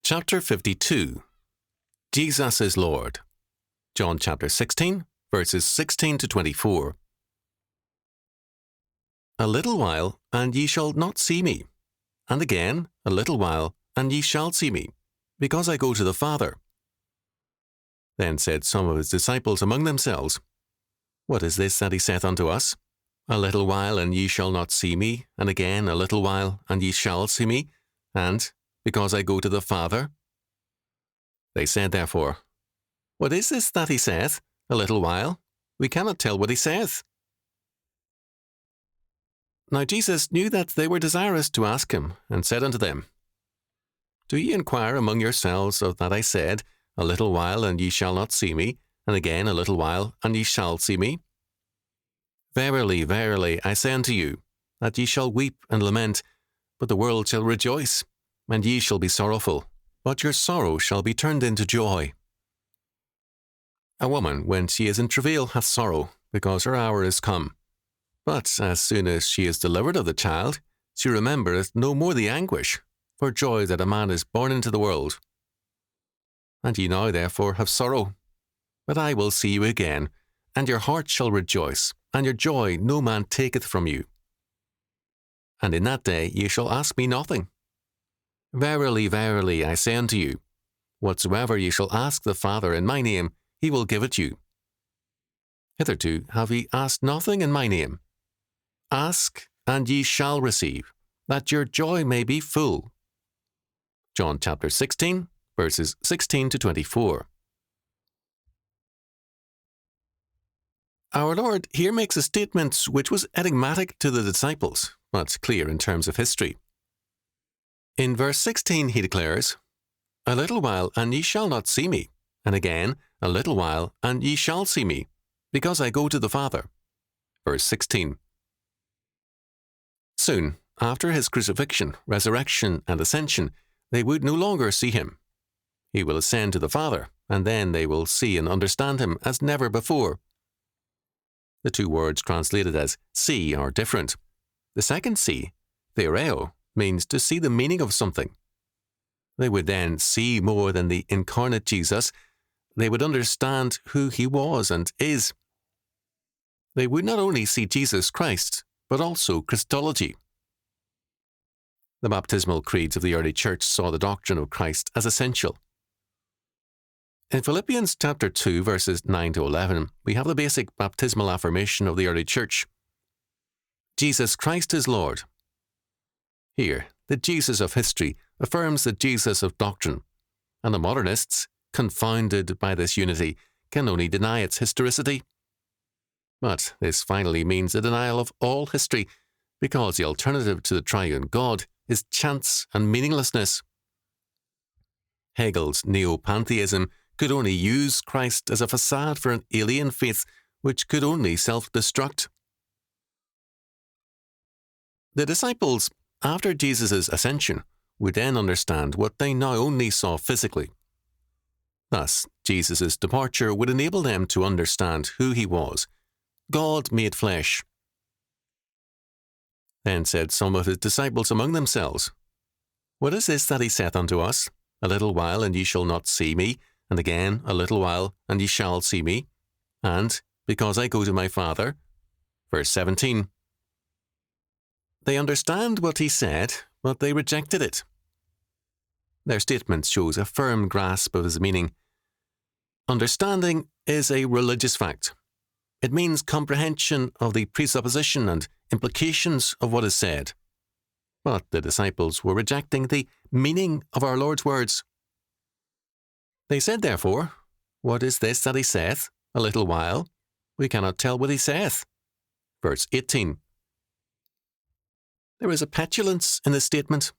Chapter 52. Jesus is Lord. John chapter 16, verses 16 to 24. A little while, and ye shall not see me. And again, a little while, and ye shall see me, because I go to the Father. Then said some of his disciples among themselves, What is this that he saith unto us? A little while, and ye shall not see me, and again a little while, and ye shall see me, and because I go to the Father? They said therefore, What is this that he saith? A little while? We cannot tell what he saith. Now Jesus knew that they were desirous to ask him, and said unto them, Do ye inquire among yourselves of that I said, A little while, and ye shall not see me, and again a little while, and ye shall see me? Verily, verily, I say unto you, that ye shall weep and lament, but the world shall rejoice, and ye shall be sorrowful, but your sorrow shall be turned into joy. A woman, when she is in travail, hath sorrow, because her hour is come. But as soon as she is delivered of the child, she remembereth no more the anguish, for joy that a man is born into the world. And ye now therefore have sorrow, but I will see you again, and your heart shall rejoice, and your joy no man taketh from you. And in that day ye shall ask me nothing. Verily, verily, I say unto you, whatsoever ye shall ask the Father in my name, he will give it you. Hitherto have ye asked nothing in my name. Ask, and ye shall receive, that your joy may be full. John chapter 16, verses 16 to 24. Our Lord here makes a statement which was enigmatic to the disciples, but clear in terms of history. In verse 16 he declares, A little while, and ye shall not see me, and again, a little while, and ye shall see me, because I go to the Father. Verse 16. Soon, after his crucifixion, resurrection, and ascension, they would no longer see him. He will ascend to the Father, and then they will see and understand him as never before. The two words translated as see are different. The second see, theoreo, means to see the meaning of something. They would then see more than the incarnate Jesus. They would understand who he was and is. They would not only see Jesus Christ, but also Christology. The baptismal creeds of the early church saw the doctrine of Christ as essential. In Philippians chapter 2, verses 9 to 11, we have the basic baptismal affirmation of the early church. Jesus Christ is Lord. Here, the Jesus of history affirms the Jesus of doctrine, and the modernists, confounded by this unity, can only deny its historicity. But this finally means the denial of all history, because the alternative to the triune God is chance and meaninglessness. Hegel's neo-pantheism could only use Christ as a facade for an alien faith which could only self-destruct. The disciples, after Jesus' ascension, would then understand what they now only saw physically. Thus, Jesus' departure would enable them to understand who he was, God made flesh. Then said some of his disciples among themselves, What is this that he saith unto us? A little while, and ye shall not see me, and again a little while, and ye shall see me, and because I go to my Father. Verse 17. They understand what he said, but they rejected it. Their statement shows a firm grasp of his meaning. Understanding is a religious fact. It means comprehension of the presupposition and implications of what is said. But the disciples were rejecting the meaning of our Lord's words. They said, therefore, What is this that he saith? A little while? We cannot tell what he saith. Verse 18. There is a petulance in this statement.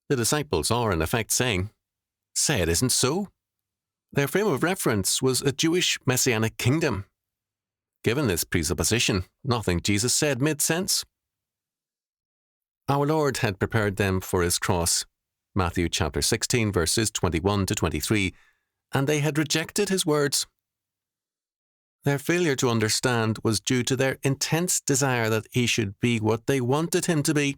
The disciples are in effect saying, Say it isn't so. Their frame of reference was a Jewish messianic kingdom. Given this presupposition, nothing Jesus said made sense. Our Lord had prepared them for his cross, Matthew chapter 16, verses 21 to 23, and they had rejected his words. Their failure to understand was due to their intense desire that he should be what they wanted him to be.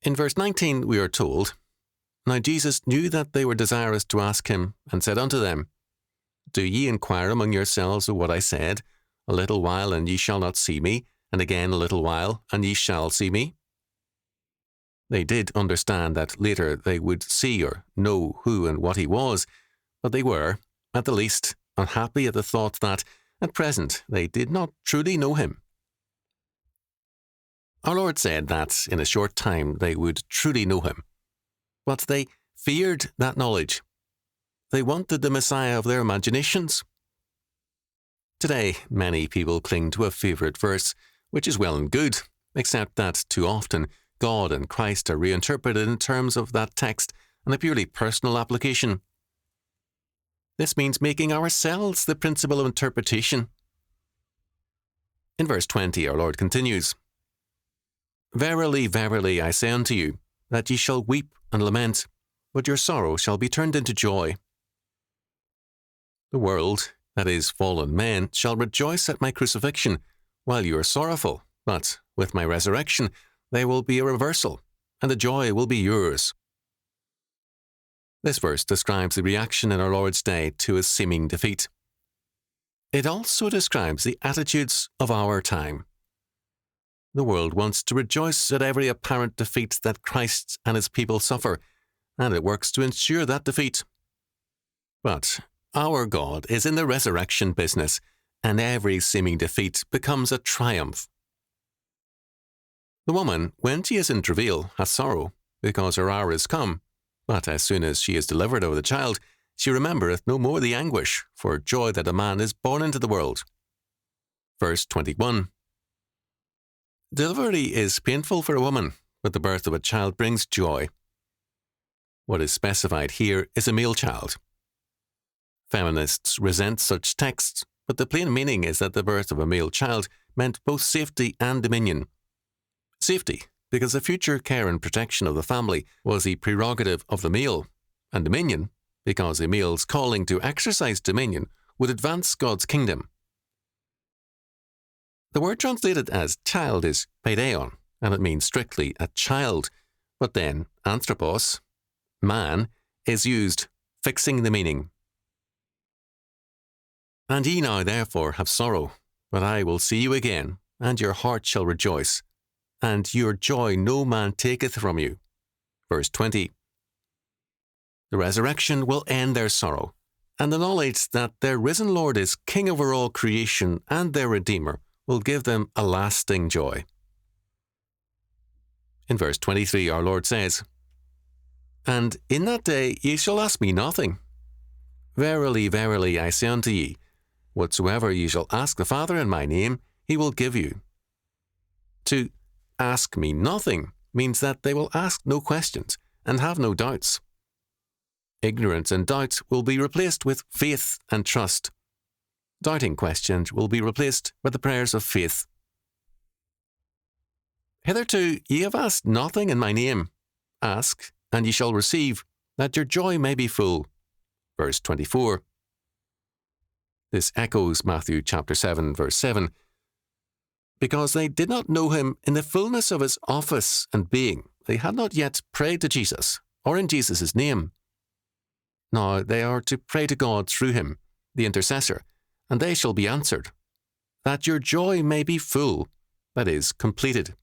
In verse 19 we are told, Now Jesus knew that they were desirous to ask him, and said unto them, Do ye inquire among yourselves of what I said? A little while, and ye shall not see me, and again a little while, and ye shall see me. They did understand that later they would see or know who and what he was, but they were, at the least, unhappy at the thought that, at present, they did not truly know him. Our Lord said that in a short time they would truly know him, but they feared that knowledge. They wanted the Messiah of their imaginations. Today, many people cling to a favourite verse, which is well and good, except that too often God and Christ are reinterpreted in terms of that text and a purely personal application. This means making ourselves the principle of interpretation. In verse 20, our Lord continues, Verily, verily, I say unto you, that ye shall weep and lament, but your sorrow shall be turned into joy. The world, that is, fallen men, shall rejoice at my crucifixion, while you are sorrowful, but with my resurrection there will be a reversal, and the joy will be yours. This verse describes the reaction in our Lord's day to his seeming defeat. It also describes the attitudes of our time. The world wants to rejoice at every apparent defeat that Christ and his people suffer, and it works to ensure that defeat. But our God is in the resurrection business, and every seeming defeat becomes a triumph. The woman, when she is in travail, has sorrow, because her hour is come, but as soon as she is delivered of the child, she remembereth no more the anguish, for joy that a man is born into the world. Verse 21. Delivery is painful for a woman, but the birth of a child brings joy. What is specified here is a male child. Feminists resent such texts, but the plain meaning is that the birth of a male child meant both safety and dominion. Safety, because the future care and protection of the family was the prerogative of the male, and dominion, because a male's calling to exercise dominion would advance God's kingdom. The word translated as child is paideon, and it means strictly a child, but then anthropos, man, is used, fixing the meaning. And ye now therefore have sorrow, but I will see you again, and your heart shall rejoice, and your joy no man taketh from you. Verse 20. The resurrection will end their sorrow, and the knowledge that their risen Lord is King over all creation and their Redeemer will give them a lasting joy. In verse 23 our Lord says, And in that day ye shall ask me nothing. Verily, verily, I say unto ye, whatsoever ye shall ask the Father in my name, he will give you. To ask me nothing means that they will ask no questions and have no doubts. Ignorance and doubt will be replaced with faith and trust. Doubting questions will be replaced by the prayers of faith. Hitherto ye have asked nothing in my name. Ask, and ye shall receive, that your joy may be full. Verse 24. This echoes Matthew chapter 7, verse 7. Because they did not know him in the fullness of his office and being, they had not yet prayed to Jesus, or in Jesus' name. Now they are to pray to God through him, the intercessor, and they shall be answered, that your joy may be full, that is, completed.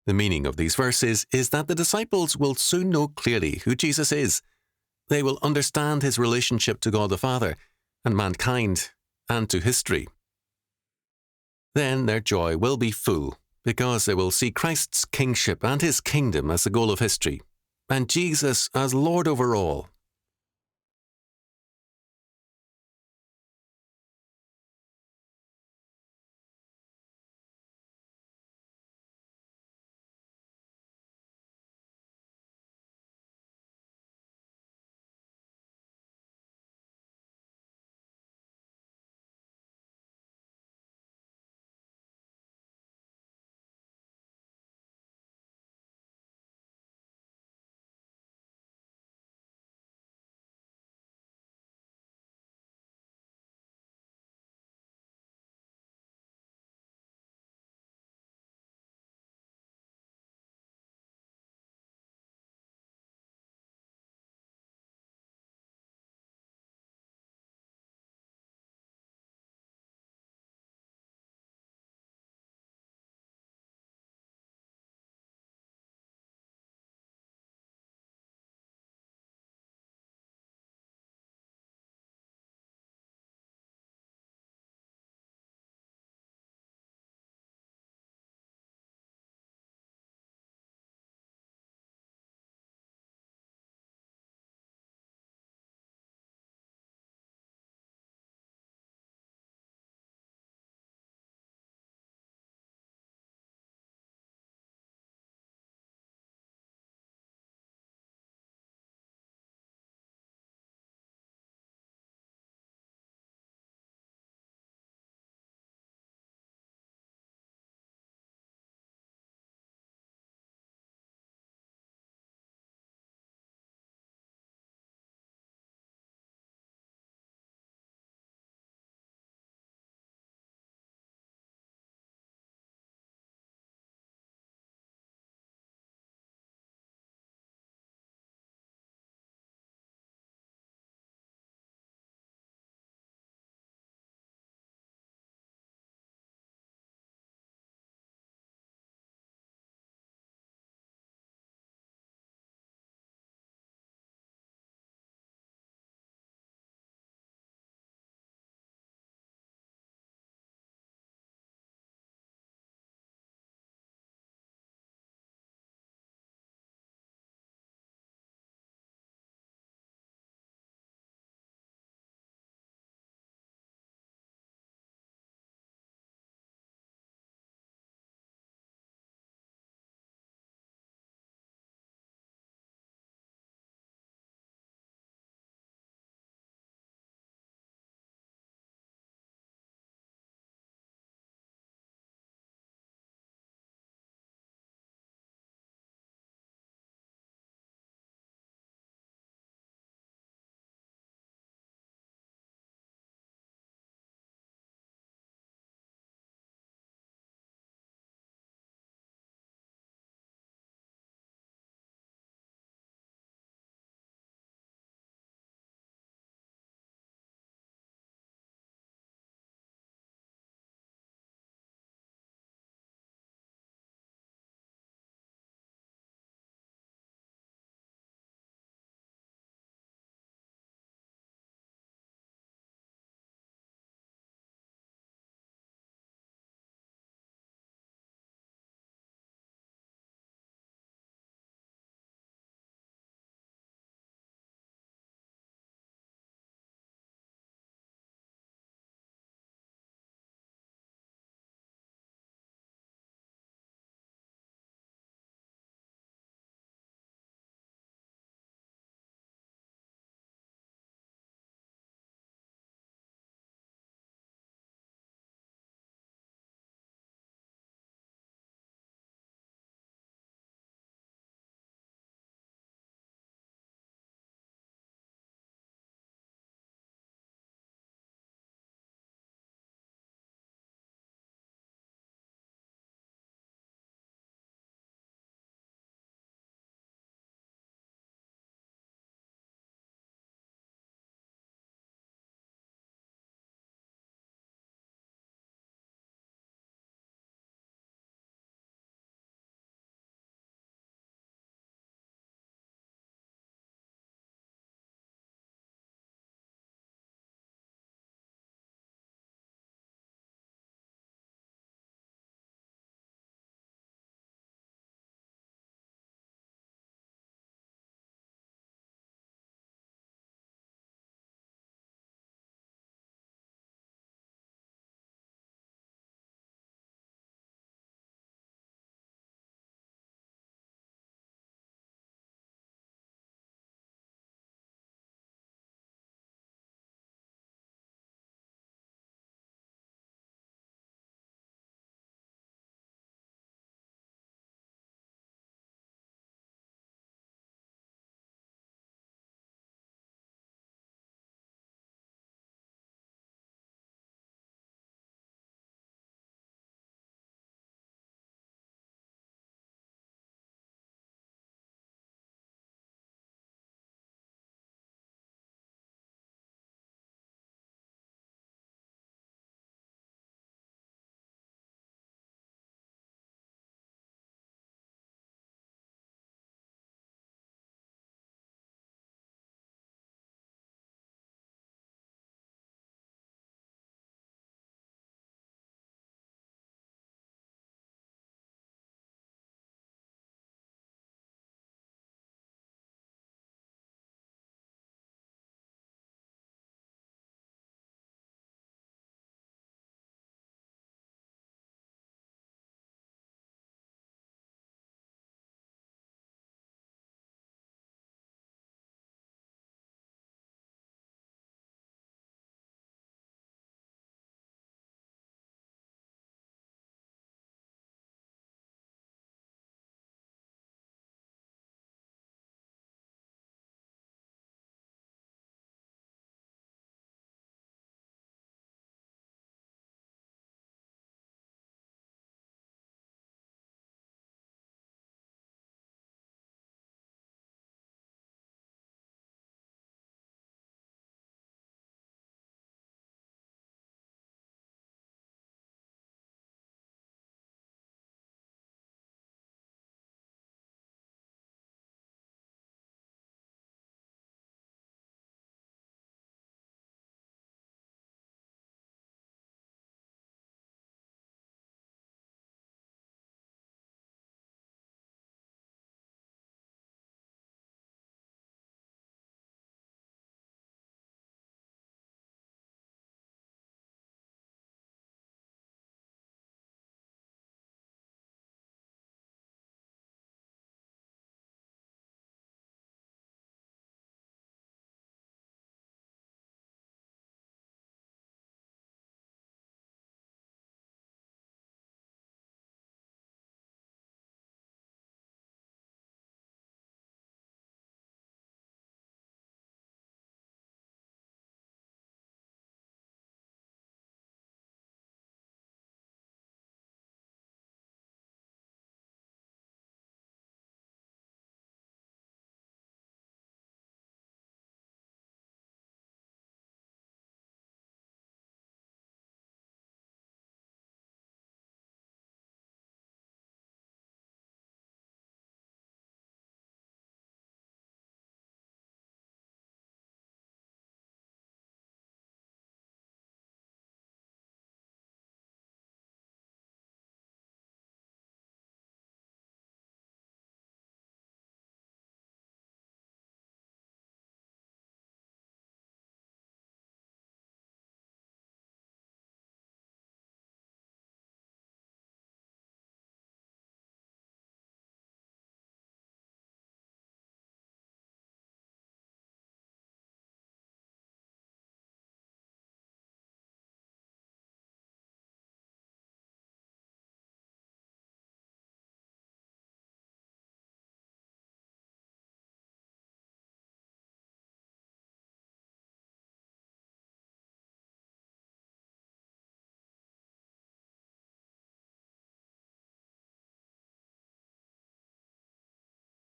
The meaning of these verses is that the disciples will soon know clearly who Jesus is. They will understand his relationship to God the Father, and mankind, and to history. Then their joy will be full, because they will see Christ's kingship and his kingdom as the goal of history, and Jesus as Lord over all,